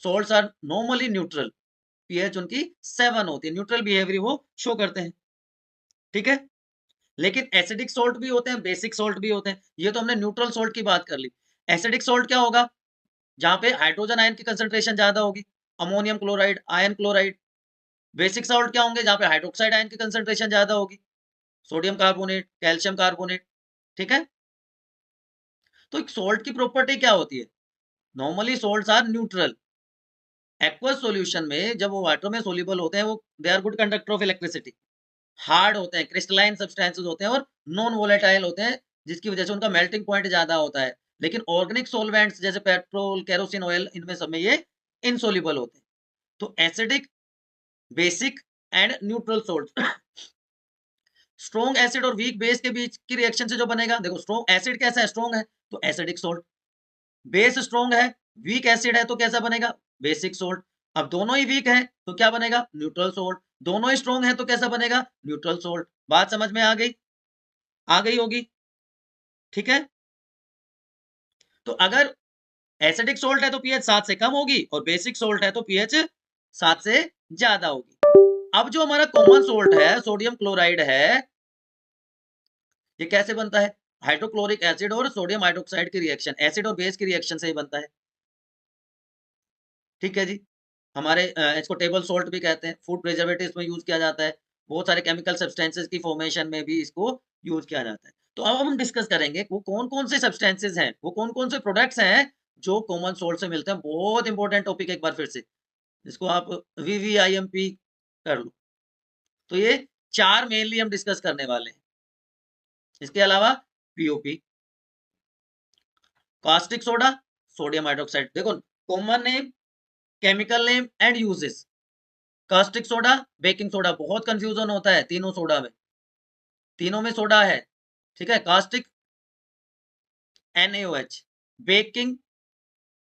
Salts are normally neutral, pH उनकी 7 होती है, न्यूट्रल बिहेवियर वो शो करते हैं, ठीक है। लेकिन एसिडिक सॉल्ट भी होते हैं, बेसिक सॉल्ट भी होते हैं। ये तो हमने न्यूट्रल सॉल्ट की बात कर ली। एसिडिक सॉल्ट क्या होगा? जहां पे हाइड्रोजन आयन की कंसंट्रेशन ज्यादा होगी, ammonium chloride, ion chloride. Basic salt क्या होंगे? जहां पे हाइड्रोक्साइड आयन की कंसंट्रेशन ज्यादा होगी, सोडियम कार्बोनेट, कैल्शियम कार्बोनेट, ठीक है। तो एक सॉल्ट की प्रॉपर्टी क्या होती है? Normally salts are neutral. Aqueous solution में जब वो वाटर में सोल्यूबल होते हैं, वो they are good conductor of electricity. Hard होते हैं, क्रिस्टलाइन सब्सटेंसेस होते हैं और नॉन वोलेटाइल होते हैं, जिसकी वजह से उनका मेल्टिंग पॉइंट ज्यादा होता है। लेकिन ऑर्गेनिक सॉल्वेंट्स जैसे पेट्रोल, केरोसिन ऑयल, इनमें सब में ये इनसोल्यूबल होते हैं। तो acidic, basic and neutral salt. Strong acid और वीक बेस के बीच की रिएक्शन से जो बनेगा, देखो स्ट्रॉन्ग एसिड कैसा है, स्ट्रॉन्ग है तो एसिडिक सॉल्ट। बेस स्ट्रॉन्ग है, वीक एसिड है तो कैसा बनेगा, बेसिक सोल्ट। अब दोनों ही वीक है तो क्या बनेगा, न्यूट्रल सोल्ट। दोनों ही स्ट्रॉन्ग है तो कैसा बनेगा, न्यूट्रल सोल्ट। बात समझ में आ गई होगी, ठीक है। तो अगर एसिडिक सोल्ट है तो पीएच 7 से कम होगी और बेसिक सोल्ट है तो पीएच 7 से ज्यादा होगी। अब जो हमारा कॉमन सोल्ट है, सोडियम क्लोराइड है, ये कैसे बनता है, हाइड्रोक्लोरिक एसिड और सोडियम हाइड्रोक्साइड की रिएक्शन, एसिड और बेस की रिएक्शन से ही बनता है, ठीक है जी। हमारे इसको टेबल सॉल्ट भी कहते हैं, फूड प्रिजर्वेटिव्स में यूज किया जाता है, बहुत सारे केमिकल सब्सटेंसेस की फॉर्मेशन में भी इसको यूज किया जाता है। तो अब हम डिस्कस करेंगे वो कौन कौन से सब्सटेंसेस हैं, वो कौन कौन से प्रोडक्ट्स हैं जो कॉमन सोल्ट से मिलते हैं। बहुत इंपॉर्टेंट टॉपिक, एक बार फिर से इसको आप वीवीआईएमपी कर लो। तो ये 4 मेनली हम डिस्कस करने वाले हैं। इसके अलावा POP, caustic soda, sodium hydroxide. देखो common name, chemical name and uses. Caustic soda, baking soda, बहुत कंफ्यूजन होता है तीनों सोडा में, तीनों में सोडा है, ठीक है। Caustic NaOH, baking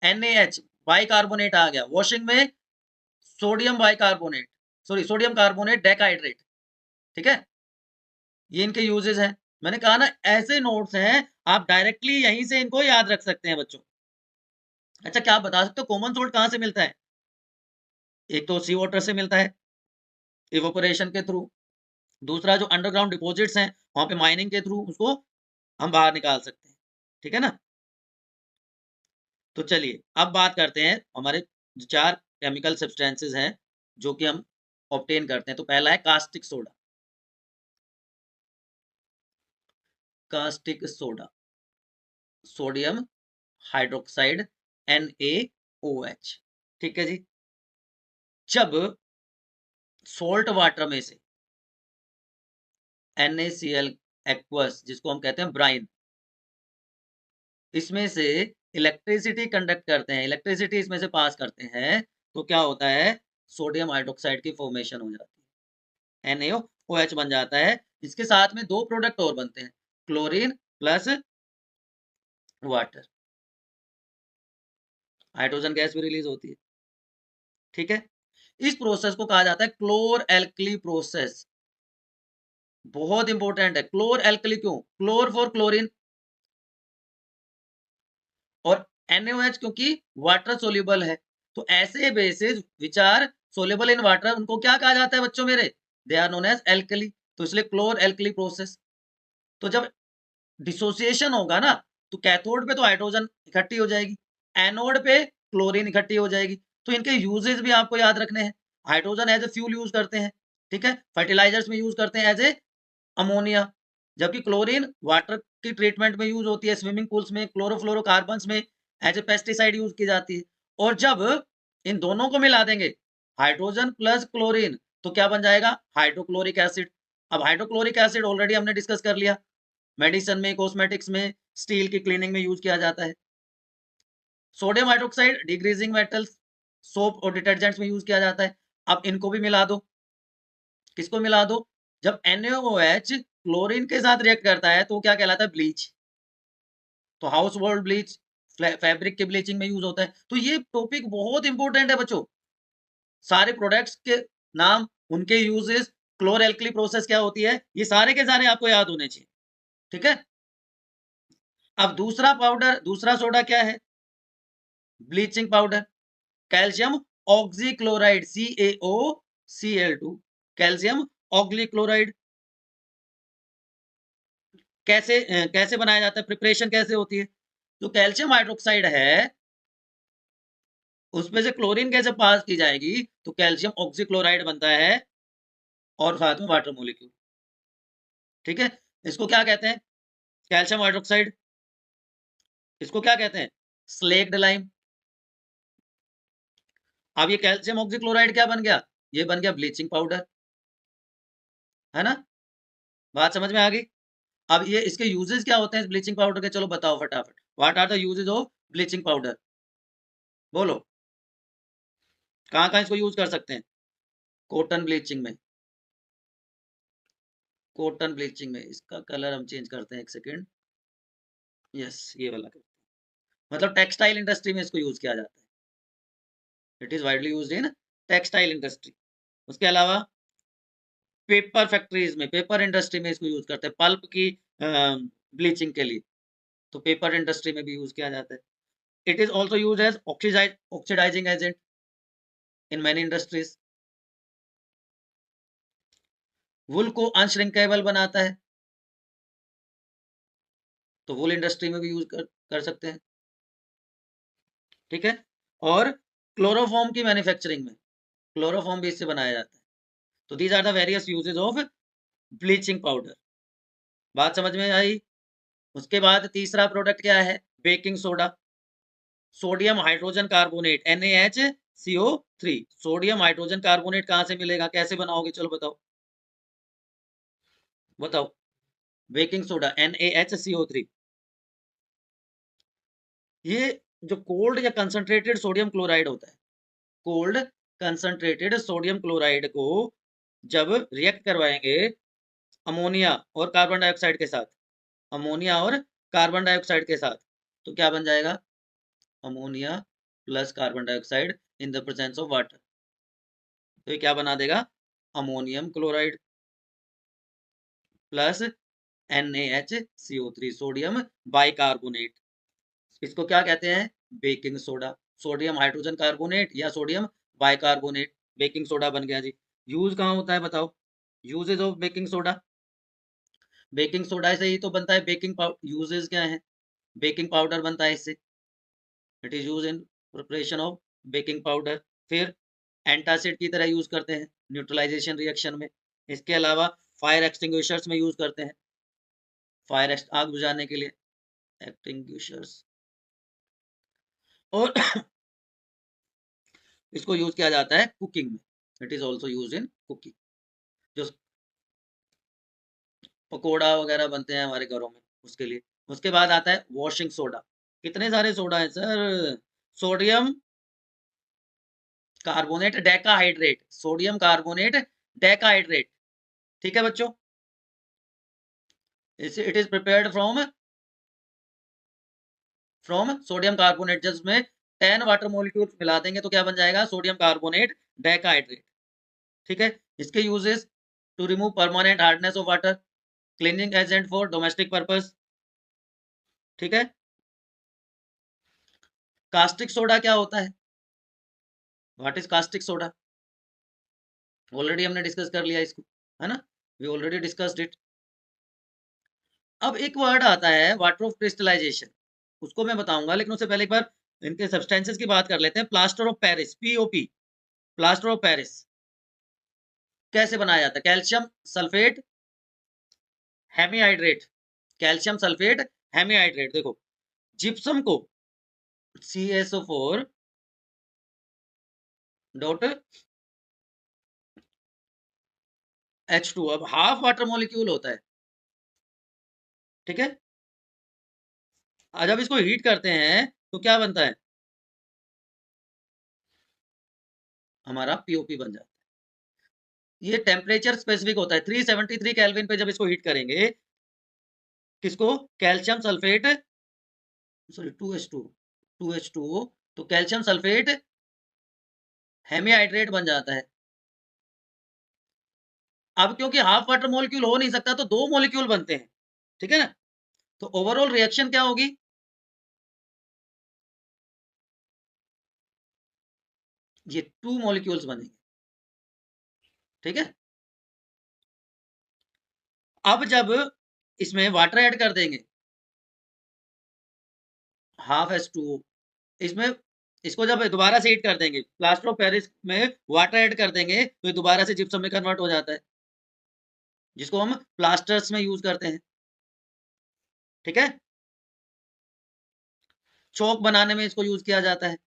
NaH, bicarbonate आ गया। वॉशिंग में sodium bicarbonate, sorry sodium carbonate decahydrate, ठीक है। ये इनके यूजेस हैं। मैंने कहा ना ऐसे नोट्स हैं, आप डायरेक्टली यहीं से इनको याद रख सकते हैं बच्चों। अच्छा क्या आप बता सकते हो कॉमन सोल्ट कहां से मिलता है? एक तो सी वाटर से मिलता है इवोपोरेशन के थ्रू, दूसरा जो अंडरग्राउंड डिपॉजिट्स हैं वहां पे माइनिंग के थ्रू उसको हम बाहर निकाल सकते हैं, ठीक है ना। तो चलिए अब बात करते हैं हमारे जो 4 केमिकल सब्सटेंसेस हैं जो कि हम ऑब्टेन करते हैं। तो पहला है caustic soda, caustic soda, sodium hydroxide NaOH, ठीक है जी। जब सोल्ट वाटर में से NaCl एक्वस, जिसको हम कहते हैं ब्राइन, इसमें से इलेक्ट्रिसिटी कंडक्ट करते हैं, इलेक्ट्रिसिटी इसमें से पास करते हैं, तो क्या होता है, सोडियम हाइड्रोक्साइड की फॉर्मेशन हो जाती है, NaOH बन जाता है। इसके साथ में 2 प्रोडक्ट और बनते हैं, chlorine plus water, hydrogen gas भी रिलीज होती है, ठीक है। इस प्रोसेस को कहा जाता है क्लोर एल्कली प्रोसेस। बहुत इंपॉर्टेंट है, क्लोर एल्कली क्यों, क्लोर फॉर क्लोरीन और NaOH क्योंकि वाटर सोल्यूबल है। तो ऐसे basis which are soluble in water, उनको क्या कहा जाता है बच्चों मेरे, they are known as alkali. तो इसलिए क्लोर एल्कली प्रोसेस। तो जब डिसोसिएशन होगा ना, तो कैथोड पे तो हाइड्रोजन इकट्ठी हो जाएगी, एनोड पे क्लोरीन इकट्ठी हो जाएगी। तो इनके यूजेस भी आपको याद रखने हैं। Hydrogen as a fuel use करते हैं, ठीक है, फर्टिलाइजर्स में यूज करते हैं एज ए अमोनिया, जबकि क्लोरीन वाटर की ट्रीटमेंट में यूज होती है, स्विमिंग पूल्स में, क्लोरोफ्लोरोकार्बन्स में एज ए पेस्टिसाइड यूज की जाती है। और जब इन दोनों को मिला देंगे, हाइड्रोजन प्लस क्लोरीन, तो क्या बन जाएगा, हाइड्रोक्लोरिक एसिड। अब हाइड्रोक्लोरिक एसिड ऑलरेडी हमने डिस्कस कर लिया, मेडिसिन में, कॉस्मेटिक्स में, स्टील की क्लीनिंग में यूज किया जाता है। सोडियम हाइड्रोक्साइड डिग्रीजिंग मेटल्स, सोप और डिटर्जेंट्स में यूज किया जाता है। अब इनको भी मिला दो, किसको मिला दो, जब NaOH क्लोरीन के साथ रिएक्ट करता है तो क्या कहलाता है, ब्लीच। तो हाउस होल्ड ब्लीच, फैब्रिक के ब्लीचिंग में यूज होता है। तो ये टॉपिक बहुत इंपॉर्टेंट है बच्चों, सारे प्रोडक्ट्स के नाम, उनके यूजेस, क्लोर एल्कली प्रोसेस क्या होती है, ये सारे के सारे आपको याद होने चाहिए, ठीक है। अब दूसरा पाउडर, दूसरा सोडा क्या है, bleaching powder, calcium oxychloride, CaOCl2, calcium oxychloride. कैसे बनाया जाता है, प्रिपरेशन कैसे होती है, जो कैल्शियम हाइड्रोक्साइड है उसमें से क्लोरीन कैसे पास की जाएगी, तो कैल्शियम ऑक्सीक्लोराइड बनता है और साथ में वाटर मोलिक्यूल। ठीक है, इसको क्या कहते हैं? Calcium hydroxide. इसको क्या कहते हैं? Slaked lime. अब ये कैल्शियम ऑक्सीक्लोराइड क्या बन गया? ये बन गया ब्लीचिंग पाउडर, है ना? बात समझ में आ गई? अब ये इसके यूजेस क्या होते हैं ब्लीचिंग पाउडर के? चलो बताओ फटाफट। What are the uses of bleaching powder? बोलो, कहाँ कहाँ इसको यूज कर सकते हैं? कॉटन ब्लीचिंग में, कॉटन ब्लीचिंग में। इसका कलर हम चेंज करते हैं, एक सेकेंड। यस, ये वाला करते हैं। मतलब टेक्सटाइल इंडस्ट्री में इसको यूज किया जाता है। It is widely used in textile industry. उसके अलावा पेपर फैक्ट्रीज में, पेपर इंडस्ट्री में इसको यूज करते हैं, पल्प की ब्लीचिंग के लिए। तो पेपर इंडस्ट्री में भी यूज किया जाता है। It is also use as oxidizing agent in many industries. Wool को अनश्रिंकेबल बनाता है, तो वुल इंडस्ट्री में भी यूज कर सकते हैं। ठीक है, और क्लोरोफॉर्म की मैन्युफैक्चरिंग में, क्लोरोफॉर्म भी इससे बनाया जाता है। तो these are the various uses of bleaching powder. बात समझ में आई? उसके बाद तीसरा प्रोडक्ट क्या है? Baking soda, sodium hydrogen carbonate, NaHCO3। Sodium hydrogen carbonate कहां से मिलेगा? कैसे बनाओगे? चलो बताओ, बताओ। बेकिंग सोडा NaHCO3, ये जो कोल्ड या कंसंट्रेटेड सोडियम क्लोराइड होता है, कोल्ड कंसंट्रेटेड सोडियम क्लोराइड को जब रिएक्ट करवाएंगे अमोनिया और कार्बन डाइऑक्साइड के साथ, अमोनिया और कार्बन डाइऑक्साइड के साथ, तो क्या बन जाएगा? Ammonia plus carbon dioxide in the presence of water. तो ये क्या बना देगा? Ammonium chloride plus NaHCO3, sodium bicarbonate. इसको क्या कहते हैं? Baking soda. Sodium hydrogen carbonate या सोडियम बाइकार्बोनेट, बेकिंग सोडा बन गया जी। यूज कहाँ होता है बताओ? Uses of baking soda. Baking soda से ही तो बनता है बेकिंग पाउडर। यूजेस क्या है? बेकिंग पाउडर बनता है इससे। It is use in preparation of baking powder. फिर एंटासिड की तरह यूज करते हैं न्यूट्रलाइजेशन रिएक्शन में। इसके अलावा फायर एक्सटिंग्विशर्स में यूज करते हैं, फायर आग बुझाने के लिए, एक्सटिंग्विशर्स। और इसको यूज किया जाता है कुकिंग में। It is also use in cooking. जो पकोड़ा वगैरह बनते हैं हमारे घरों में, उसके लिए। उसके बाद आता है वॉशिंग सोडा। कितने सारे सोडा है sir? Sodium carbonate decahydrate, sodium carbonate decahydrate. ठीक है बच्चों, it is prepared from sodium carbonate. जिसमें 10 वाटर मॉलिक्यूल्स मिला देंगे तो क्या बन जाएगा? Sodium carbonate decahydrate. ठीक है, इसके uses: to remove permanent hardness of water, cleaning agent for domestic purpose. ठीक है, कास्टिक सोडा क्या होता है? What is caustic soda? Already हमने डिस्कस कर लिया इसको, है ना? We already discussed it. अब एक वर्ड आता है वाटर ऑफ क्रिस्टलाइजेशन, उसको मैं बताऊंगा, लेकिन उससे पहले एक बार इनके सब्सटेंसेस की बात कर लेते हैं। Plaster of Paris, POP, plaster of Paris कैसे बनाया जाता है? Calcium sulphate hemihydrate, calcium sulphate hemihydrate. देखो, जिप्सम को CaSO4 डॉट H2, अब हाफ वाटर मॉलिक्यूल होता है। ठीक है, जब इसको हीट करते हैं तो क्या बनता है? हमारा POP बन जाता है। ये टेम्परेचर स्पेसिफिक होता है, 373 केल्विन पे जब इसको हीट करेंगे, किसको? Calcium sulphate, sorry 2H2, 2H2O, तो कैल्शियम सल्फेट हेमीहाइड्रेट बन जाता है। अब क्योंकि हाफ वाटर मॉलिक्यूल हो नहीं सकता तो दो मॉलिक्यूल बनते हैं। ठीक है ना? तो ओवरऑल रिएक्शन क्या होगी? ये 2 मॉलिक्यूल्स बनेंगे। ठीक है, अब जब इसमें वाटर ऐड कर देंगे, हाफ H2O, इसमें इसको जब दोबारा से हीट कर देंगे, प्लास्टर ऑफ पेरिस में वाटर ऐड कर देंगे, तो ये दोबारा से जिप्सम में कन्वर्ट हो जाता है। जिसको हम प्लास्टर्स में यूज करते हैं, ठीक है। चौक बनाने में इसको यूज किया जाता है,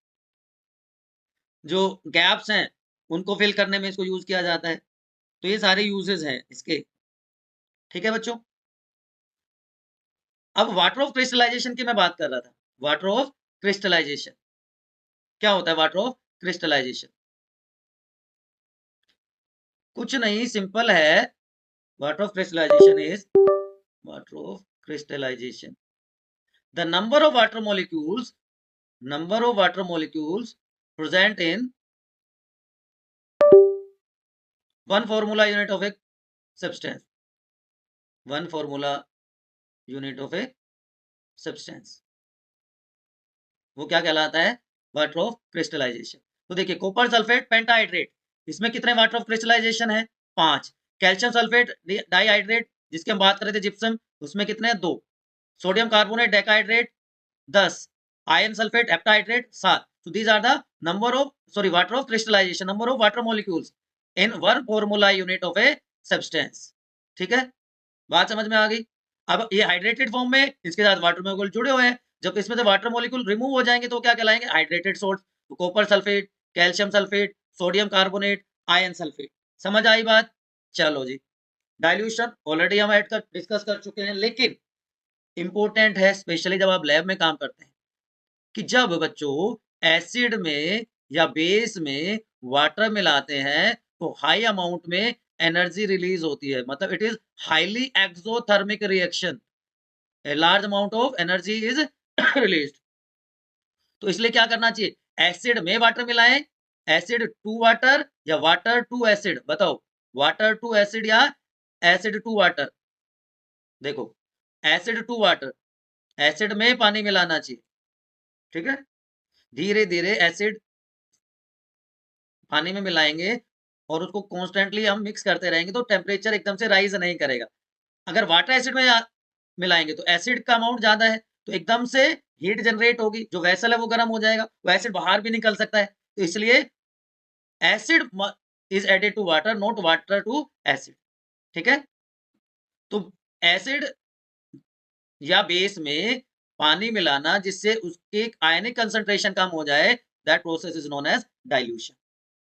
जो गैप्स हैं उनको फिल करने में इसको यूज किया जाता है। तो ये सारे यूजेस हैं इसके, ठीक है बच्चों। अब वाटर ऑफ क्रिस्टलाइजेशन की मैं बात कर रहा था। वाटर ऑफ क्रिस्टलाइजेशन क्या होता है? वाटर ऑफ क्रिस्टलाइजेशन कुछ नहीं, सिंपल है। Water of crystallization is water of crystallization the number of water molecules present in one formula unit of a substance, one formula unit of a substance, वो क्या कहलाता है? Water of crystallization. तो देखिए, कॉपर सल्फेट पेंटाहाइड्रेट, इसमें कितने वाटर ऑफ क्रिस्टलाइजेशन है? 5। कैल्शियम सल्फेट डाइहाइड्रेट, जिसकी हम बात कर रहे थे जिप्सम, उसमें कितने हैं? 2। Sodium carbonate decahydrate 10। Iron sulphate heptahydrate 7। so these are the water of crystallization, number of water molecules in one formula unit of a substance, ठीक है। बात समझ में आ गई? अब ये हाइड्रेटेड फॉर्म में इसके साथ वाटर मोलिक्यूल जुड़े हुए हैं, जब इसमें से वाटर मोलिक्यूल रिमूव हो जाएंगे तो क्या कहलाएंगे? Hydrated salt. तो copper sulphate, calcium sulphate, sodium carbonate, iron sulphate. समझ आई बात? चलो जी, डाइल्यूशन ऑलरेडी हम डिस्कस कर चुके हैं, लेकिन इंपॉर्टेंट है स्पेशली जब आप लैब में काम करते हैं, कि जब बच्चों एसिड में या बेस में वाटर मिलाते हैं तो हाई अमाउंट में एनर्जी रिलीज होती है, मतलब it is highly exothermic reaction, a large amount of energy is released. तो इसलिए क्या करना चाहिए? एसिड में वाटर मिलाएं, एसिड टू वाटर या वाटर टू एसिड, बताओ, वाटर टू एसिड या एसिड टू वाटर? देखो, एसिड टू वाटर, एसिड में पानी मिलाना चाहिए, ठीक है। धीरे धीरे एसिड पानी में मिलाएंगे और उसको कॉन्स्टेंटली हम मिक्स करते रहेंगे तो टेम्परेचर एकदम से राइज नहीं करेगा। अगर वाटर एसिड में मिलाएंगे तो एसिड का अमाउंट ज्यादा है, तो एकदम से हीट जनरेट होगी, जो वेसल है वो गर्म हो जाएगा, वो एसिड बाहर भी निकल सकता है। तो इसलिए acid is added to water, not water to acid, ठीक है। तो एसिड या बेस में पानी मिलाना जिससे उसकी आयनिक कंसंट्रेशन कम हो जाए, that process is known as dilution,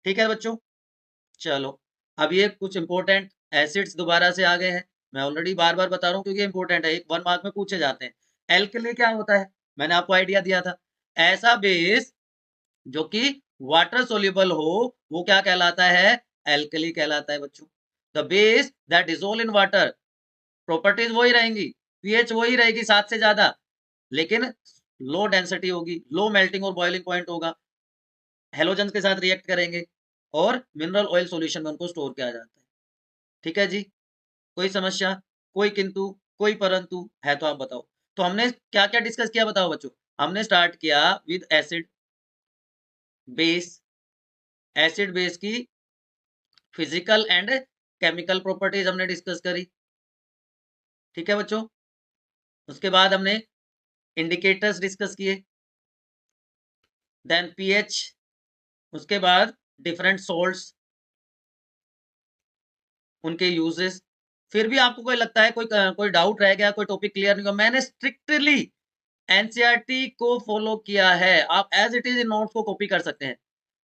ठीक है बच्चों। चलो, अब ये कुछ इंपॉर्टेंट एसिड्स दोबारा से आ गए हैं, मैं ऑलरेडी बार बार बता रहा हूँ क्योंकि इंपॉर्टेंट है, एक 1 मार्क में पूछे जाते हैं। एल्कली क्या होता है? मैंने आपको आइडिया दिया था, ऐसा बेस जो कि वाटर सोल्यूबल हो वो क्या कहलाता है? एल्कली कहलाता है बच्चों। The base that dissolve in water, properties वही रहेंगी, पीएच वही रहेगी 7 से ज्यादा, लेकिन लो डेंसिटी होगी, लो मेल्टिंग और बॉइलिंग पॉइंट होगा, हेलोजन के साथ रिएक्ट करेंगे और मिनरल ऑयल सॉल्यूशन में उनको स्टोर किया जाता है, ठीक है जी। कोई समस्या, कोई किंतु, कोई परंतु है तो आप बताओ। तो हमने क्या क्या डिस्कस किया बताओ बच्चों? हमने स्टार्ट किया with acid base, acid base की फिजिकल एंड केमिकल प्रॉपर्टीज हमने डिस्कस करी, ठीक है बच्चों। उसके बाद हमने इंडिकेटर्स डिस्कस किए, देन पीएच, उसके बाद डिफरेंट सॉल्ट्स, उनके यूजेस। फिर भी आपको कोई लगता है कोई डाउट रह गया, कोई टॉपिक क्लियर नहीं हुआ, मैंने स्ट्रिक्टली एनसीईआरटी को फॉलो किया है, आप as it is in notes को कॉपी कर सकते हैं,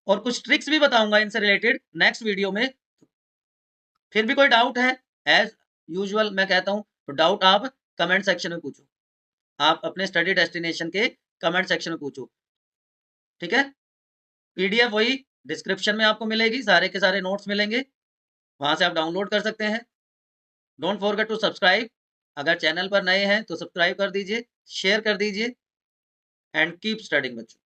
और कुछ ट्रिक्स भी बताऊंगा इनसे रिलेटेड नेक्स्ट वीडियो में। फिर भी कोई डाउट है, एज यूजुअल मैं कहता हूं, तो डाउट आप कमेंट सेक्शन में पूछो, आप अपने स्टडी डेस्टिनेशन के कमेंट सेक्शन में पूछो, ठीक है। पीडीएफ वही डिस्क्रिप्शन में आपको मिलेगी, सारे के सारे नोट्स मिलेंगे, वहां से आप डाउनलोड कर सकते हैं। डोंट फॉरगेट टू सब्सक्राइब, अगर चैनल पर नए हैं तो सब्सक्राइब कर दीजिए, शेयर कर दीजिए, एंड कीप स्टडिंग बच्चों।